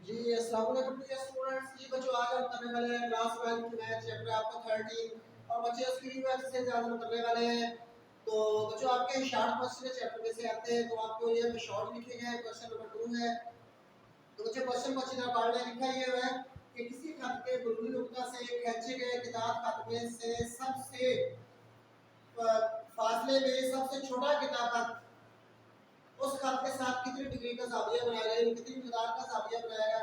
जी अस्सलाम वालेकुम dear students. जी बच्चों, आज हम करने वाले हैं क्लास 12 मैथ चैप्टर आपका 13 और बच्चे उसकी रिव्यू एक्सरसाइज आज हम करने वाले हैं। तो बच्चों, आपके शॉर्ट क्वेश्चन चैप्टर में से आते हैं, तो आपको ये शॉर्ट लिखे गए हैं। क्वेश्चन नंबर 2 है। तो बच्चों, क्वेश्चन को अच्छी तरह पढ़ लें। लिखा ये है कि किसी खत के बुनियादी नुक्ता से खींचे गए किताब खत में से सबसे फासले में सबसे छोटा किताब खत उस खत के साथ कितनी डिग्री का ज़ाविया बनाया गया, कितनी मिकदार का ज़ाविया बनाया गया।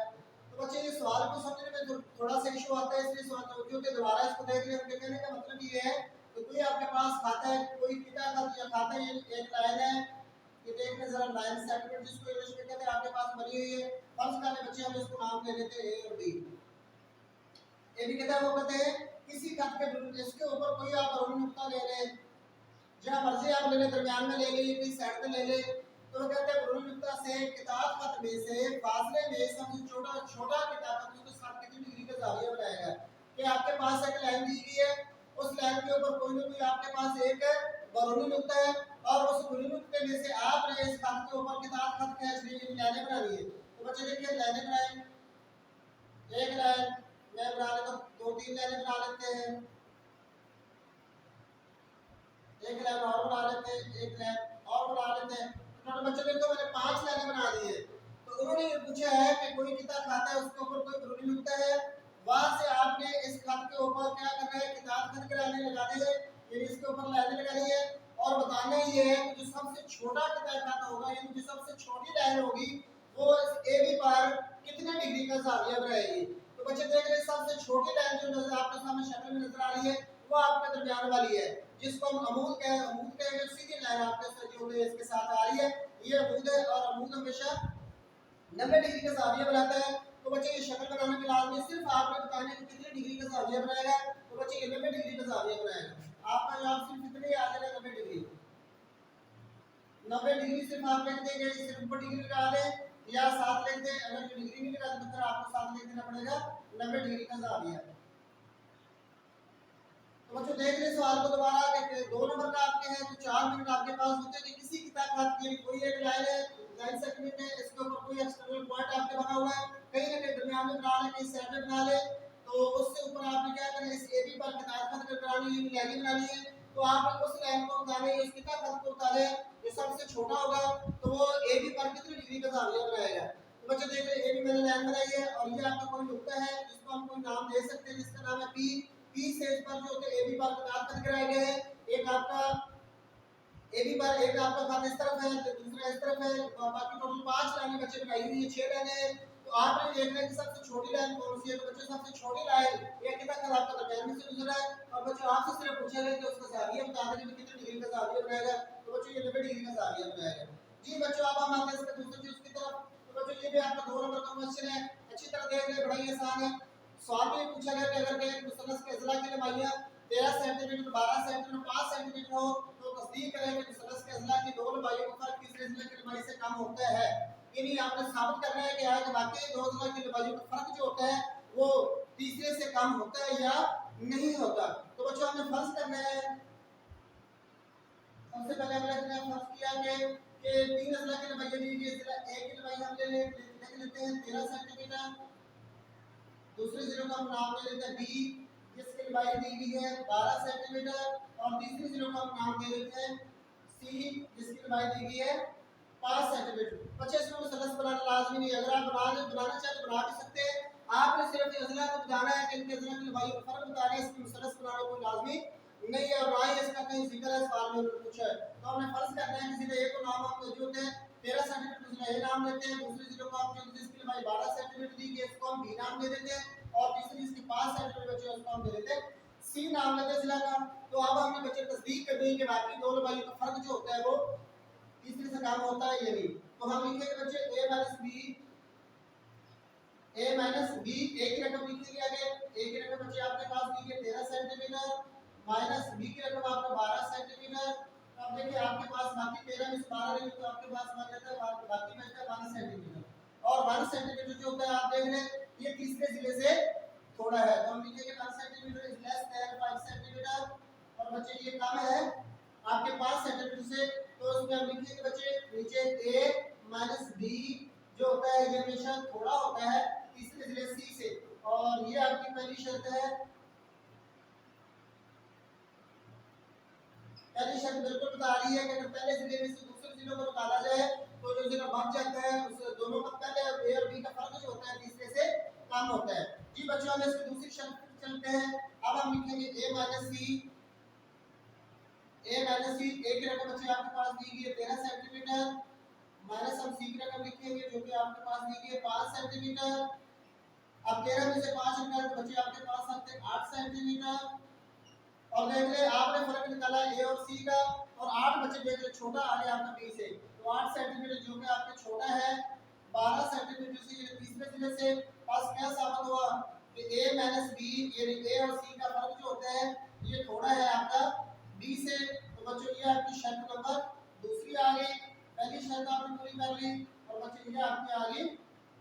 तो बच्चे, ये सवाल को समझने में थोड़ा सा इशू आता है, इसलिए सवाल तवज्जो के दोबारा इसको देख लें। उनके कहने का मतलब ये है कि कोई आपके पास खाता है, कोई किताब खत या खाता है, ये एक लाइन है, ये देख लें जरा, लाइन सेगमेंट जिसको इंग्लिश में कहते हैं, आपके पास बनी हुई है। फर्ज कर ले बच्चे, हम इसको नाम दे देते हैं ए और बी। ए भी कहता है, वो कहते हैं किसी खत के इसके ऊपर कोई आप अरूनी नुक्ता ले लें, जहाँ मर्जी आप ले लें, दरमियान में ले लें, कोई साइड में ले लें। तो वो कहते हैं अरूनी नुक्ता से किताब खत में से फासले में सबसे छोटा छोटा किताब खत उसके साथ कितनी डिग्री का ज़ाविया बनाएगा। कि आपके पास एक लाइन दी गई है, उस लाइन के ऊपर कोई ना कोई आपके पास एक बरूनी नुक्ता है, और उस बरूनी नुक्ते में से आपने इस खत के ऊपर किताब खत खींचनी है, लाइनें बनानी है। तो बच्चे देखिए, लाइनें बनाएं। एक लाइन मैं बना लेता हूँ, दो तीन लाइनें बना लेते हैं, एक लाइन और बना लेते हैं, एक लाइन और बना लेते हैं। तो बच्चों ने, तो मैंने 5 लाइनें बना दी है। तो उन्होंने ये पूछा है कि कोई किताब खाता है, उसके ऊपर कोई बरूनी नुक्ता है, वहां से आपने इस खत के ऊपर क्या करना है, किताब खत के लाइनें लगानी है, यानी इसके ऊपर लाइनें लगानी है। और बताना ये है कि जो सबसे छोटा किताब खाता होगा, यानी जो सबसे छोटी लाइन होगी, वो इस ए बी पर कितने डिग्री का ज़ाविया बनाएगी। तो बच्चे देख रहे हैं, सबसे छोटी लाइन जो नजर आपके सामने शक्ल में नजर आ रही है, वो आपके दरमियान वाली है, जिसको हम अमूद कहेंगे। सीधी लाइन आपके साथ जो है इसके साथ आ रही है, ये अमूद है, और अमूद हमेशा 90 डिग्री का ज़ाविया बनाता है। तो बच्चे, ये शक्ल बनाने के लाजमी सिर्फ आपने बताना है कि कितनी डिग्री का ज़ाविया बनाएगा। तो बच्चे, ये 90 डिग्री का ज़ाविया बनाएगा। आपका जवाब सिर्फ इतने ही आ जाएगा, 90 डिग्री। 90 डिग्री सिर्फ आप लिख देंगे, सिर्फ ऊपर डिग्री लगा दें या 7 लिख दें। अगर डिग्री नहीं लगा तो फिर आपको 7 लिख देना पड़ेगा, 90 डिग्री का ज़ाविया। तो बच्चों, देख लें सवाल को दोबारा, कि 2 नंबर का आपके हैं, तो 4 मिनट आपके पास होते हैं कि किसी किताब खत की कोई एक लाइन है, लाइन सेगमेंट है, इसके ऊपर कोई एक्सटर्नल पॉइंट आपके बना हुआ है, कहीं ना कहीं दरमियान में बना ले, कहीं साइड में बना ले। तो उससे ऊपर आपने क्या करना है, इस ए बी पर किताब खत बनानी है, लाइन बनानी है। तो आप उस लाइन को बताने, उस किताब खत को बताने, जो सबसे छोटा होगा, तो वो ए बी पर कितनी डिग्री का ज़ाविया बनाएगा। तो बच्चे देख रहे हैं, ए बी मैंने लाइन बनाई है, और ये आपका कोई नुक्ता है जिसको हम कोई नाम दे सकते हैं, जिसका नाम है पी। पी से इस पर जो होते हैं ए बी पर किताब खत कराए गए हैं। एक आपका ए बी पर, एक आपका खत इस तरफ है, तो दूसरा इस तरफ है। बाकी टोटल 5 लाइनें बच्चे बनाई हुई है, 6 लाइनें हैं। तो आपने देखना है कि सबसे छोटी लाइन कौन सी है। तो बच्चों, सबसे छोटी लाइन ये कितना खत आपका दरमियान में से गुजरा है, और बच्चों आपसे सिर्फ पूछा गया कि उसका ज़ाविया बता दें कि कितनी डिग्री का ज़ाविया बनाएगा। तो बच्चों, ये 90 डिग्री का ज़ाविया बनाएगा। जी बच्चों, अब हम आते हैं इसके दूसरी चीज की तरफ। तो बच्चों, ये भी आपका 2 नंबर का क्वेश्चन है, अच्छी तरह देख ले, बड़ा ही आसान है। सवाल में पूछा गया कि अगर एक मुसन्नस के अज़ला की लंबाइयां 13 सेंटीमीटर, 12 सेंटीमीटर, 5 सेंटीमीटर हो, तो तस्दीक करें कि मुसन्नस के अज़ला की दो लंबाइयों का फर्क तीसरे अज़ला की लंबाई से कम होता है। यानी आपने साबित करना है कि आज वाकई दो अज़ला की लंबाइयों का फर्क जो होता है, वो तीसरे से कम होता है या नहीं होता। तो बच्चों, हमने फर्ज करना है, सबसे पहले हमने फर्ज किया कि तीन अज़ला की लंबाई दी गई है। ए की लंबाई हम लिख लेते हैं 13 सेंटीमीटर, दूसरे जीरो का हम नाम ले लेते हैं बी, जिसकी लंबाई दी गई है 12 सेंटीमीटर, और तीसरे जीरो का हम नाम दे देते हैं सी, जिसकी लंबाई दी गई है 5 सेंटीमीटर। बच्चे, इसमें मुसन्नस बनाना लाजमी नहीं है, अगर आप बनाना चाहे तो बना भी सकते हैं। आपने सिर्फ अज़ला को बताना है कि इनके अज़ला की लंबाई का फर्क बताना है, इसमें मुसन्नस बनाना कोई लाजमी नहीं है, और ना ही इसका कहीं जिक्र है सवाल में उन्होंने पूछा है। तो हमने फर्ज करना है कि सीधे एक को नाम हम मौजूद है 13 सेंटीमीटर, दूसरा ए नाम लेते हैं, दूसरे जीरो को हम जिसकी लंबाई 12 सेंटीमीटर दी गई है, इसको हम बी नाम दे देते हैं, और तीसरी इसकी 5 सेंटीमीटर बचे उसको हम दे देते हैं सी नाम लेते हैं जिला का। तो अब हमने बच्चे तस्दीक कर दी कि बाकी दो लंबाई का फर्क जो होता है वो तीसरे से कम होता है या नहीं। तो हम लिखेंगे बच्चे ए माइनस बी, ए की रकम लिखेंगे आगे। ए की रकम बच्चे आपके पास दी है 13 सेंटीमीटर, माइनस बी की रकम आपको 12 सेंटीमीटर। अब देखिए, आपके पास बाकी 13 में से 12 रही तो आपके पास बन जाता है, बाकी बचता है 1 सेंटीमीटर। और 1 सेंटीमीटर जो होता है, आप देख रहे हैं ये तीसरे जिले से थोड़ा है, तो हम लिखेंगे 1 centimetre is less than 5 centimetre. और बच्चे, ये कम है आपके 5 सेंटीमीटर से, तो उसमें हम लिखेंगे बच्चे नीचे ए माइनस बी, जो होता है ये हमेशा थोड़ा होता है तीसरे जिले सी से। और ये आपकी पहली शर्त है। पहली शर्त बिल्कुल बता रही है कि अगर पहले जिले में से दूसरे जिलों को निकाला जाए तो जो जिला बच जाता है उस दोनों का पहले ए और बी का फर्क जो होता है तीसरे से कम होता है। जी बच्चों, हम इसकी दूसरी शर्त पर चलते हैं। अब हम लिखेंगे a माइनस सी। ए की रकम बच्चे आपके पास दी गई है 13 सेंटीमीटर, माइनस हम सी की रकम लिखेंगे जो कि आपके पास दी गई है 5 सेंटीमीटर। अब 13 में से 5 निकाले तो बच्चे आपके पास आते हैं 8 सेंटीमीटर। और देख ले आपने फर्क निकाला ए और सी का, और 8 बच्चे देख ले छोटा आ गया आपका बी से, तो 8 सेंटीमीटर जो कि आपके छोटा है 12 सेंटीमीटर से ये तीसरे जिले से। पास क्या साबित हुआ कि a माइनस b यानी a और c का फर्क जो होता है ये थोड़ा है आपका b से। तो बच्चों ये आपकी शर्त नंबर दूसरी आ गई। पहली शर्त आपने पूरी कर ली और बच्चों ये आपकी आ गई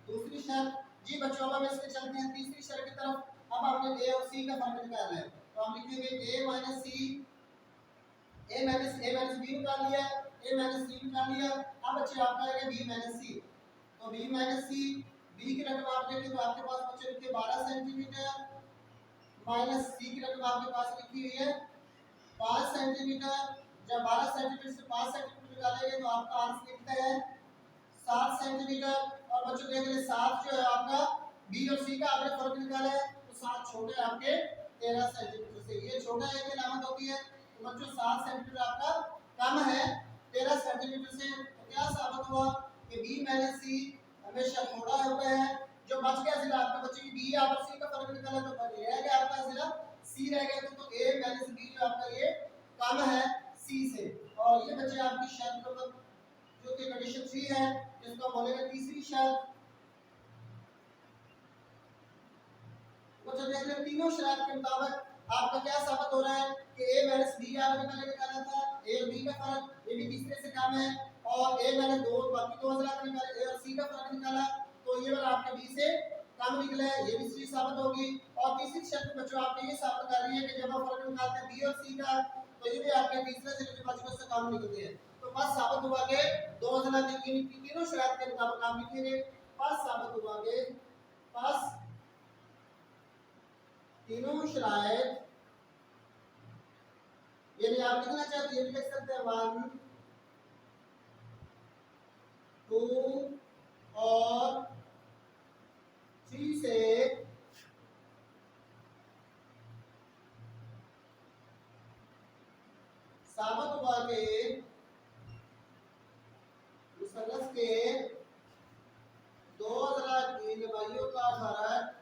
दूसरी शर्त। जी बच्चों, अब हम इसके चलते हैं तीसरी शर्त की तरफ। अब आपने a और c का फर्क निकालना है, तो हम लिखेंगे a minus c। a minus b निकाल लिया, a माइनस c निकाल लिया। अब बच्चे आपका आएगा b माइनस c। तो b माइनस c, b की रकम आप देखें तो आपके पास बच्चे लिखे 12 सेंटीमीटर, माइनस c की रकम आपके पास लिखी हुई है 5 सेंटीमीटर। जब 12 सेंटीमीटर से 5 सेंटीमीटर निकालेंगे तो आपका आंसर लिखता है 7 सेंटीमीटर। और बच्चों देख ले 7 जो है आपका b और c का आपने फर्क निकाला है, तो 7 छोटे हैं आपके 13 सेंटीमीटर से। ये छोटा है की अलामत होती है, तो बच्चों 7 सेंटीमीटर आपका कम है 13 सेंटीमीटर से। तो क्या साबित हुआ कि b माइनस c हमेशा थोड़ा होता है। जो बच गया जिला आपका बच्चे की b और c का फर्क निकाला तो रह गया आपका जिला c रह गया, तो a माइनस b जो आपका ये कम है c से। और ये बच्चे आपकी शर्त नंबर जो कि कंडीशन 3 है, जिसको हम बोलेंगे तीसरी शर्त। बच्चों देख ले तीनों शर्त के मुताबिक आपका क्या साबित हो रहा है कि a माइनस b आपने पहले निकाला था, a और b का फर्क ये भी तीसरे से कम है, और a मैंने दो बाकी दो हज़रात निकाले a और c का फर्क निकाला तो ये वाला आपके b से कम निकला है, ये भी सही साबित होगी। और तीसरी शर्त बच्चों आपने ये साबित कर रही है कि जब हम फर्क निकालते हैं b और c का तो ये भी आपके तीसरे से जो बच्चों से कम निकलते हैं। तो बस साबित हुआ कि दो हज़रात की तीनों शर्त के मुताबिक आप लिखेंगे। बस साबित हुआ कि बस तीनों शरायत यानी आप लिखना चाहते हैं लिख सकते हैं 1 2 और 3 से साबित हुआ कि मुसल्लस के दो अज़ला की लंबाइयों का फर्क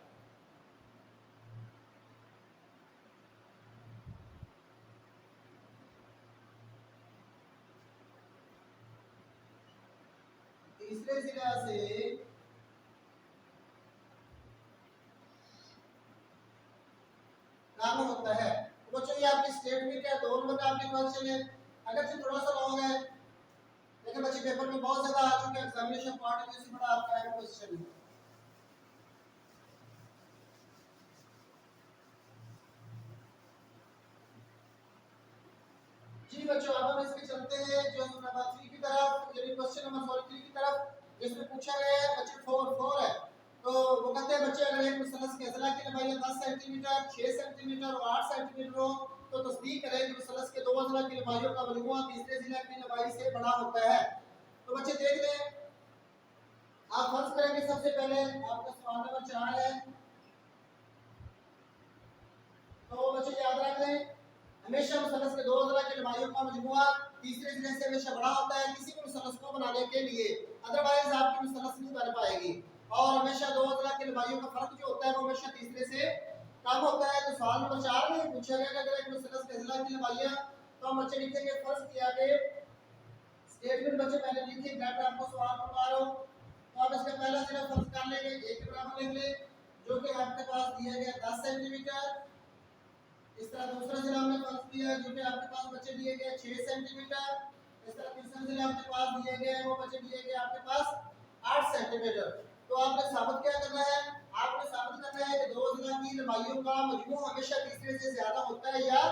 तीसरे जिला से कम होता है। तो बच्चों ये आपकी स्टेटमेंट है, 2 नंबर का आपके क्वेश्चन है। अगर से थोड़ा सा लॉन्ग है लेकिन बच्चे पेपर में बहुत ज्यादा आ चुके हैं, एग्जामिनेशन पॉइंट ऑफ व्यू से बड़ा आपका है क्वेश्चन है। जी बच्चों, अब हम इसके चलते हैं जो नंबर 3 की तरफ, यानी क्वेश्चन नंबर 3 की तरफ, जिसमें पूछा गया है बच्चे 4 है। तो वो कहते हैं बच्चे अगर एक मुसल्लस के अज़ला की लंबाई 10 सेंटीमीटर, 6 सेंटीमीटर और 8 सेंटीमीटर हो तो तस्दीक करें कि मुसल्लस के दो अज़ला की लंबाइयों का मजमूआ तीसरे ज़िला की लंबाई से बड़ा होता है। तो बच्चे देख लें, आप फर्ज करेंगे सबसे पहले आपका सवाल नंबर 4 है। तो बच्चे याद रख लें हमेशा मुसल्लस के दो अज़ला की लंबाइयों का मजमूआ तीसरे जिले से हमेशा बड़ा होता है किसी भी मुसल्लस को बनाने के लिए, अदरवाइज आपकी मुसल्लस नहीं बन पाएगी। और हमेशा दो अज़ला की लंबाइयों का फर्क जो होता है वो हमेशा तीसरे से कम होता है। तो सवाल नंबर 4 में पूछा गया अगर एक मुसल्लस के अज़ला की लंबाइयां, तो हम बच्चे लिखेंगे फर्ज किया कि स्टेटमेंट बच्चे पहले लिखिए, मैं आपको सवाल बता रहा हूं। तो आप इसका पहला जिला फर्ज कर लेंगे, एक के बराबर लिख ले जो कि आपके पास दिया गया 10 सेंटीमीटर। इस तरह दूसरा जिला हमने फर्ज किया जो कि आपके पास बच्चे दिए गए 6 सेंटीमीटर। इस तरह तीसरा जिला आपके पास दिए गए वो बच्चे दिए गए आपके पास 8 सेंटीमीटर। तो आपने साबित क्या करना है, आपने साबित करना है कि दो जिला की लंबाइयों का मजमू हमेशा तीसरे से ज्यादा होता है या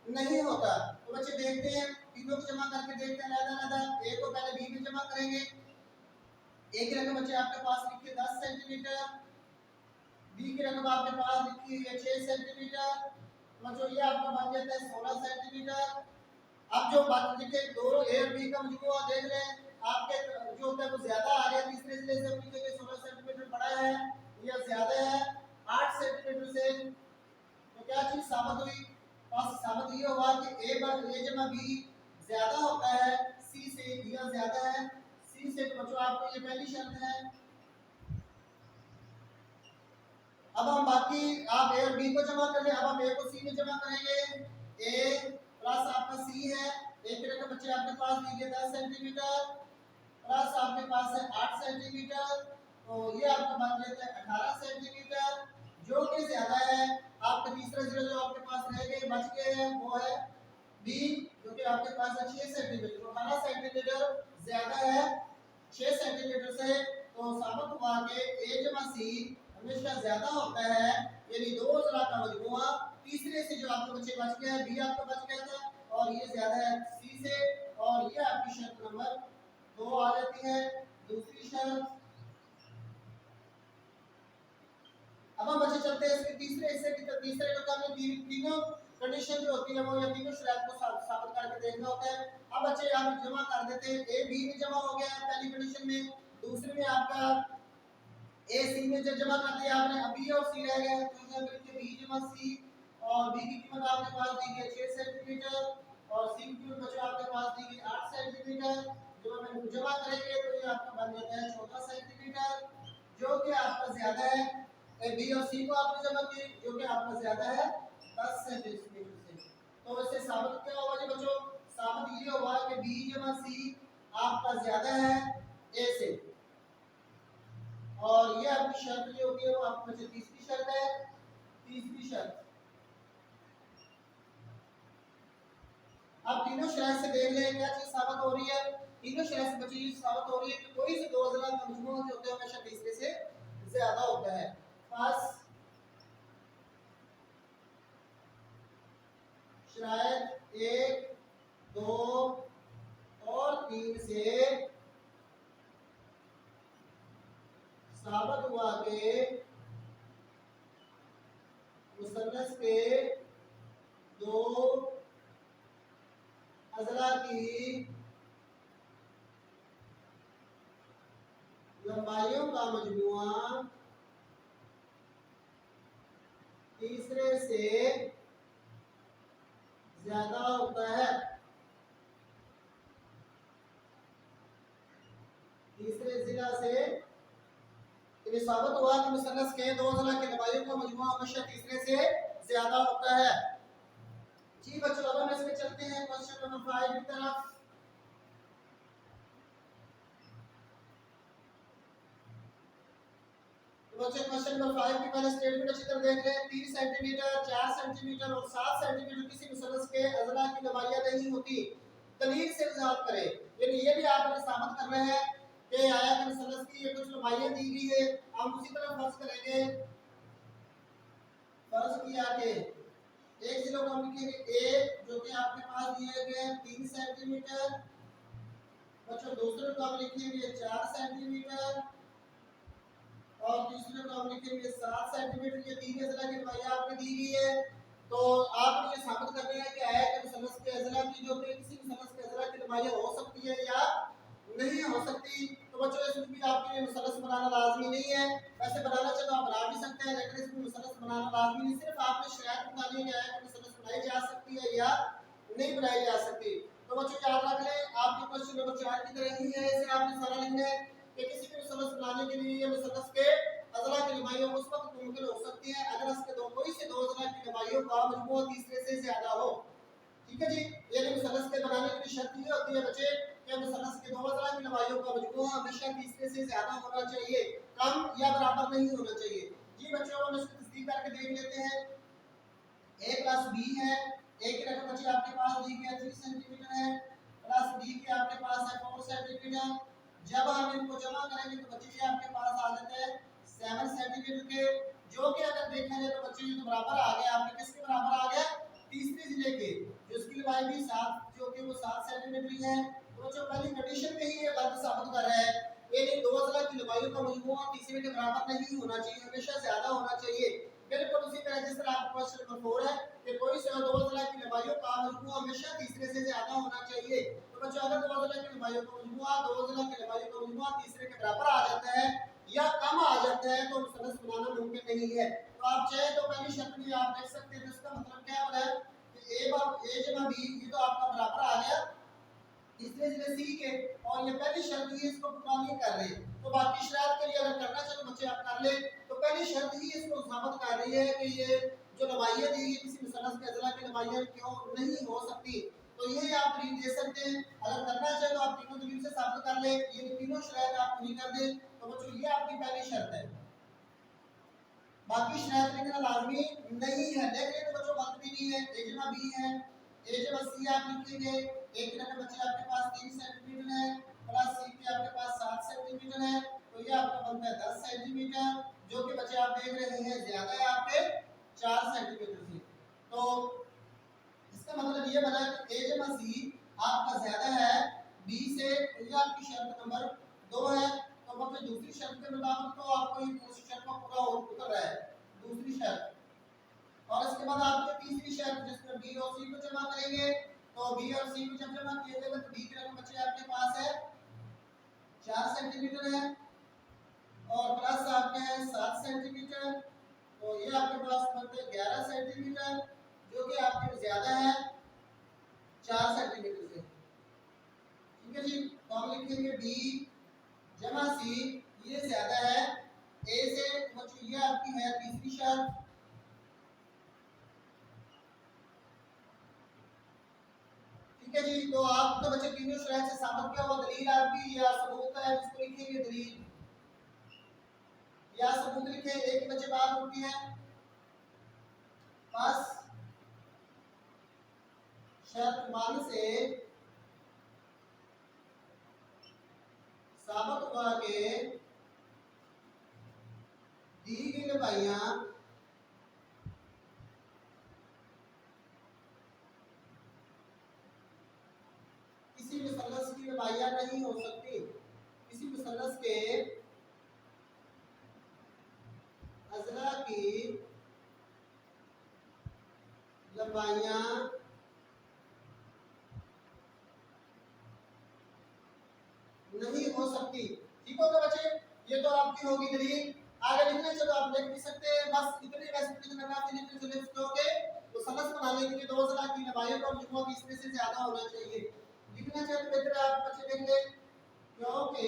नहीं होता। तो बच्चे देखते हैं तीनों को जमा करके देखते हैं अलग-अलग, एक को पहले बी में जमा करेंगे ए की रकम बच्चे आपके पास लिखी है 10 सेंटीमीटर, बी की रकम आपके पास लिखी है 6 सेंटीमीटर, बच्चों ये आपका बन जाता है 16 सेंटीमीटर। अब जो बात लिखे दोनों ए और बी का मुझको देख रहे हैं, आपके जो होता है वो ज्यादा आ रहा है, तीसरे जिले से अपनी जगह 16 सेंटीमीटर बड़ा है या ज्यादा है 8 सेंटीमीटर से, तो क्या चीज साबित हुई? और साबित ये हुआ कि ए जमा बी ज्यादा होता है सी से या ज्यादा है सी से। तो बच्चों आपको ये पहली शर्त है। अब हम बाकी आप ए और बी को जमा कर ले, अब हम ए को सी में जमा करेंगे। ए प्लस आपका सी है, ए की रकम बच्चे आपके पास लीजिए 10 सेंटीमीटर प्लस आपके पास है 8 सेंटीमीटर, तो ये आपका बन जाता है 18 सेंटीमीटर, जो कि ज्यादा है। आपका तीसरा जीरो जो आपके पास रह गए बच गए हैं वो है बी, जो कि आपके पास है 6 सेंटीमीटर, तो 18 सेंटीमीटर ज्यादा है 6 सेंटीमीटर से। तो साबित हुआ कि ए जमा सी हमेशा ज्यादा होता है, यानी दो अजला का मजमूआ तीसरे से जो आपके बच्चे बच गया है बी आपका बच गया था और ये ज्यादा है सी से, और ये आपकी शर्त नंबर 2 आ जाती है। दूसरी शर्त, अब हम बच्चे चलते हैं इसके तीसरे हिस्से की तरफ। तीसरे जो काम में तीनों कंडीशन जो होती है वो या तीनों शर्त को साबित करके देखना होता है। अब बच्चे यहाँ जमा कर देते हैं, ए बी में जमा हो गया है पहली कंडीशन में, दूसरे में आपका ए सी में जब जमा कर दिया आपने, अब बी और सी रह गया, तो यहाँ पर लिखिए बी जमा सी, और बी की कीमत आपके पास दी गई 6 सेंटीमीटर और सी की कीमत बच्चों आपके पास दी गई 8 सेंटीमीटर। जब हम जमा करेंगे तो ये आपका बन जाता है 14 सेंटीमीटर, जो कि आपका ज्यादा है। ए बी और सी को आपने जमा की, जो कि आपका ज्यादा है 10 सेंटीमीटर से। तो इससे साबित क्या होगा जी बच्चों? साबित ये होगा कि बी जमा सी आपका ज्यादा है ए से, और ये आपकी शर्त जो होती है वो आपकी बच्चे तीसरी शर्त है। तीसरी शर्त, अब तीनों शर्त से देख लें क्या चीज साबित हो रही है। तीनों शर्त से बच्चे ये साबित हो रही है कि कोई से दो अज़ला का मजमूआ जो होता है हमेशा तीसरे से ज्यादा होता है। पास शरायत 1 2 और 3 से साबित हुआ कि मुसन्नस के दो अज़ला की लंबाइयों का मजमुआ तीसरे से ज्यादा होता है। तीसरे जिला से ये साबित हुआ कि मुसन्नस के दो अज़ला की लंबाइयों का मजमुआ हमेशा तीसरे से ज्यादा होता है। जी बच्चों, अब हम इसमें चलते हैं क्वेश्चन नंबर 5 की तरफ। बच्चे क्वेश्चन नंबर 5 की पहले स्टेटमेंट अच्छी तरह देख लें। 3 सेंटीमीटर 4 सेंटीमीटर और 7 सेंटीमीटर किसी मुसन्नस के अज़ला की लंबाइयां नहीं होती, दलील से वजाहत करें। यानी ये भी आपने साबित कर रहे हैं कि आया कि मुसन्नस की ये कुछ लंबाइयां दी गई है। हम उसी तरह फर्ज करेंगे, फर्ज किया कि एक जिलों को हम लिखेंगे ए, जो कि आपके पास दिए गए 3 सेंटीमीटर, बच्चों दूसरे को हम लिखेंगे 4 सेंटीमीटर और तीसरे को हम लिखेंगे 7 सेंटीमीटर। ये तीन अज़ला की लंबाई आपने दी गई है। तो आपने ये साबित करना है कि आया कि मुसन्नस के अज़ला की जो कि किसी मुसन्नस के अज़ला की लंबाई हो सकती है या नहीं हो सकती। तो बच्चों इसमें भी आपके लिए मुसन्नस बनाना लाजमी नहीं है, वैसे बनाना चाहे तो आप बना भी सकते हैं, लेकिन इसमें मुसन्नस बनाना लाजमी नहीं। सिर्फ आपने शरायत बतानी है कि मुसन्नस बनाई जा सकती है या नहीं बनाई जा सकती। तो बच्चों याद रख लें, आपके क्वेश्चन नंबर 4 की तरह ही है, इसे आपने सारा लिखना है कि किसी भी मुसन्नस बनाने के लिए ये मुसन्नस के अज़ला की लंबाइयों उस वक्त मुमकिन हो सकती है अगर इसके दो कोई से दो अज़ला की लंबाइयों का मजमूआ तीसरे से ज्यादा हो। ठीक है जी, यानी मुसन्नस के बनाने की शर्त ये होती है बच्चे कि मुसन्नस के दो अज़ला की लंबाइयों का मजमूआ हमेशा तीसरे से ज्यादा होना चाहिए, कम या बराबर नहीं होना चाहिए। जी बच्चों, हम इसकी तस्दीक करके देख लेते हैं। a प्लस b है, a की रकम बच्चे आपके पास दी गई 3 सेंटीमीटर है प्लस b के आपके पास है 4 सेंटीमीटर। जब हम इनको जमा करेंगे तो बच्चे ये आपके पास आ जाते हैं 7 सेंटीमीटर के, जो कि अगर देखा जाए तो बच्चे ये तो बराबर आ गया, आपके किसके बराबर आ गया? तीसरे जिले के, जिसकी लंबाई भी 7 जो कि वो 7 सेंटीमीटर ही है। तो बच्चों पहली कंडीशन में ही ये बात साबित कर रहा है यानी दो अज़ला की लंबाइयों का मजमूआ तीसरे के बराबर नहीं होना चाहिए, हमेशा ज्यादा होना चाहिए। बिल्कुल उसी तरह जिस तरह आपका क्वेश्चन नंबर 4 है कि कोई से दो अज़ला की लंबाइयों का मजमूआ हमेशा तीसरे से ज्यादा होना चाहिए। तो बच्चों अगर दो अज़ला की लंबाइयों का मजमूआ दो अज़ला की लंबाइयों का मजमूआ तीसरे के बराबर आ जाता है या कम आ जाता है तो मुसन्नस बनाना मुमकिन नहीं है। तो आप चाहे तो पहली शर्त भी आप देख सकते हैं, तो इसका मतलब क्या हो रहा है कि a जमा b ये तो आपका बराबर आ गया तीसरे से सी के, और ये पहली शर्त ही इसको पूरा नहीं कर रही। तो बाकी शर्त के लिए अगर करना चाहे तो बच्चे आप कर ले। तो पहली शर्त ही इसको साबित कर रही है कि ये जो लंबाइयां दी है किसी मुसन्नस के अज़ला की लंबाइयां क्यों नहीं हो सकती। तो ये आप रीड दे सकते हैं। अगर करना चाहे तो आप तीनों दलील से साबित कर ले, ये तीनों शर्त आप पूरी कर दें। तो बच्चों ये आपकी पहली शर्त है। बाकी शर्त लिखना लाजमी नहीं है, लेकिन तो बच्चों गलत भी नहीं है। a जमा b है, a जमा c आप लिखेंगे, एक तरह के बच्चे आपके पास 3 सेंटीमीटर है प्लस c के आपके पास 7 सेंटीमीटर है, तो ये आपका बनता है 10 सेंटीमीटर, जो कि बच्चे आप देख रहे हैं ज्यादा है आपके 4 सेंटीमीटर से। तो इसका मतलब ये बना कि a जमा c आपका ज्यादा है b से, तो ये आपकी शर्त नंबर 2 है। तो मतलब दूसरी शर्त के मुताबिक तो आपको ये दूसरी शर्त का पूरा उतर रहा है, दूसरी शर्त। और इसके बाद आपकी तीसरी शर्त जिसमें b और c को जमा करेंगे, तो b और c को जब जमा किया जाएगा तो b की रकम बच्चे आपके पास है 4 सेंटीमीटर है और प्लस आपके है 7 सेंटीमीटर, तो ये आपके पास बनते हैं 11 सेंटीमीटर, जो कि आपके ज्यादा है 4 सेंटीमीटर से। ठीक है जी, तो हम लिखेंगे b जमा c ये ज्यादा है a से, बच्चों ये आपकी है तीसरी शर्त। ठीक है जी, तो आप तो बच्चे तीनों शर्त से साबित किया हुआ दलील आपकी या सबूत है, जिसको लिखेंगे दलील या सबूत लिखे, एक ही बच्चे बात होती है। बस शर्त मान से साबित हुआ कि दी गई लंबाइयां किसी मुसन्नस की लंबाइयां नहीं हो सकती, किसी मुसन्नस के अज़ला की लंबाइयां नहीं हो सकती। ठीक होगा बच्चे, ये तो आपकी होगी दलील। आगे लिखने चलो आप लिख भी सकते हैं, बस इतने वैसे लिखना काफी लिखने चले दोगे तो समझ बनाने के लिए दो अज़ला की लंबाइयों का मजमूआ तीसरे से ज्यादा होना चाहिए। लिखना चाहे तो बेहतर आप बच्चे लिख ले, क्योंकि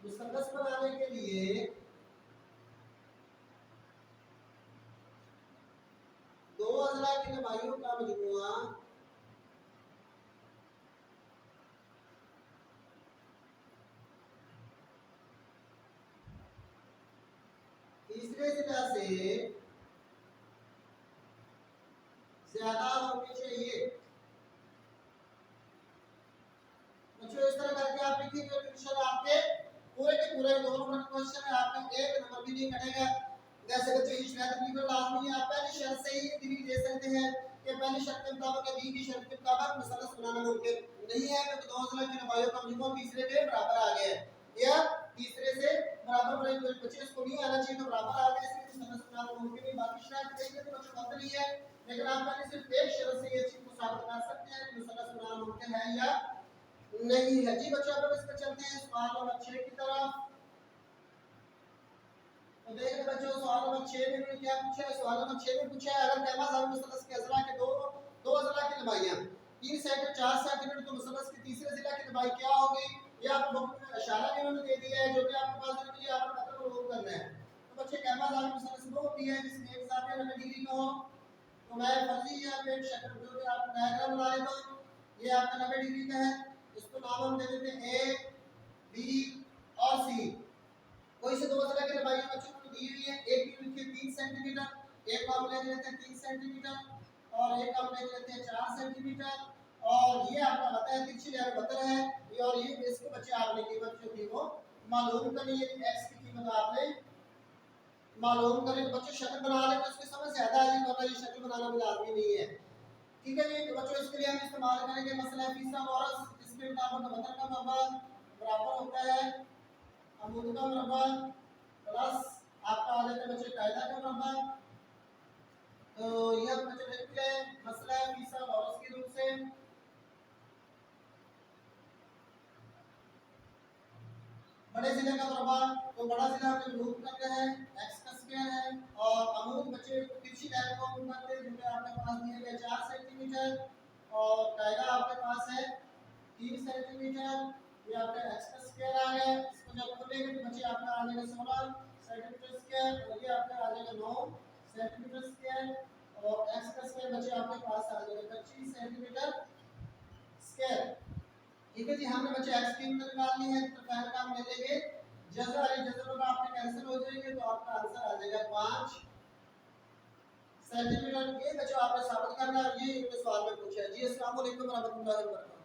मुसन्नस बनाने के लिए दो अज़ला की लंबाइयों का मजमूआ तीसरे से ज्यादा होनी चाहिए। बच्चों इस तरह करके आप लिखिए क्वेश्चन आपके पूरे के पूरे 2 नंबर क्वेश्चन है, आपका एक नंबर भी नहीं कटेगा। जैसे बच्चों इस शर्त लिखना लाजमी है, आप पहली शर्त से ही दलील दे सकते हैं कि पहली शर्त के मुताबिक दी की शर्त के मुताबिक मुसन्नस बनाना मुमकिन नहीं है, क्योंकि दो अज़ला की लंबाइयों का मजमूआ तीसरे के बराबर आ गया है या तीसरे से बराबर बड़े बच्चे इसको नहीं आना चाहिए तो बराबर आ गया, इसलिए मुसन्नस बनाना मुमकिन नहीं। बाकी शर्त देखेंगे तो बच्चों बात नहीं है, लेकिन आप पहले सिर्फ एक शर्त से ये चीज को साबित कर सकते हैं कि मुसन्नस बनाना मुमकिन है या नहीं है। जी बच्चों अब इस पर चलते हैं सवाल नंबर 6 की तरफ। तो देखिए बच्चों सवाल नंबर 6 में क्या पूछा है, सवाल नंबर 6 में पूछा है अगर कैमा ज़ाल मुसन्नस के अज़ला के दो अज़ला की लंबाइयां 3 सेंटीमीटर 4 सेंटीमीटर तो मुसन्नस की तीसरे अज़ला की लंबाई क्या होगी, ये आपको बुक में इशारा भी उन्होंने दे दिया है, जो कि आपके पास है, ये आपको मतलब प्रूव करना है। तो बच्चे कैमा ज़ाल मुसन्नस वो होती है जिसमें एक साथ 90 डिग्री का हो। तो मैं फर्जी यहाँ पे शक्ल जो कि आपको डायग्राम बना लेता हूँ, ये आपका 90 डिग्री का है, इसको नाम हम दे देते हैं ए बी और सी। कोई से दो अज़ला की लंबाई बच्चों को दी हुई है, एक की लिखिए 3 सेंटीमीटर, एक को हम ले लेते हैं 3 सेंटीमीटर और एक हम ले लेते हैं 4 सेंटीमीटर और ये आपका पता है तिरछी लेयर बता है ये, और ये इसके बच्चे आपने कीमत जो थी वो मालूम करनी है, x की कीमत आपने मालूम करनी। बच्चे शक्ल बना ले तो उसकी समझ ज्यादा आ जाएगी, वरना ये शक्ल बनाना भी लाजमी नहीं है। ठीक है जी, तो बच्चों इसके लिए हम इस्तेमाल करेंगे मसला फीसा और इसके मुताबिक वतन का मरबा बराबर होता है अमूद का मरबा प्लस आपका आ जाता है बच्चे कायदा का मरबा। तो यह बच्चे देख ले मसला है फीसद और उसके रूप से बड़े जिले का मरबा। तो बड़ा जिला आपके ग्रुप कर रहे हैं x का स्क्वायर है और अमूद बच्चे तिरछी लाइन को हम करते हैं जिनमें आपके पास दिए गए 4 सेंटीमीटर और कायदा आपके पास है 3 सेंटीमीटर। ये आपका x का स्क्वायर आ गया, इसको जब खोलेंगे तो बच्चे आपका आ जाएगा 16 सेंटीमीटर स्क्वायर और ये आपका आ जाएगा 9 सेंटीमीटर स्क्वायर और x का स्क्वायर बच्चे आपके पास आ जाएगा 25 सेंटीमीटर स्क्वायर। ठीक है जी, हमने बच्चे x की कीमत निकालनी है तो पहले काम ले लेंगे जज़र वाली जज़र में आपके कैंसिल हो जाएंगे तो आपका आंसर आ जाएगा 5 सेंटीमीटर। ये बच्चों आपने साबित करना है, ये इनके सवाल में पूछा है जी। अस्सलाम वालेकुम रहमतुल्लाहि व बरकातहू।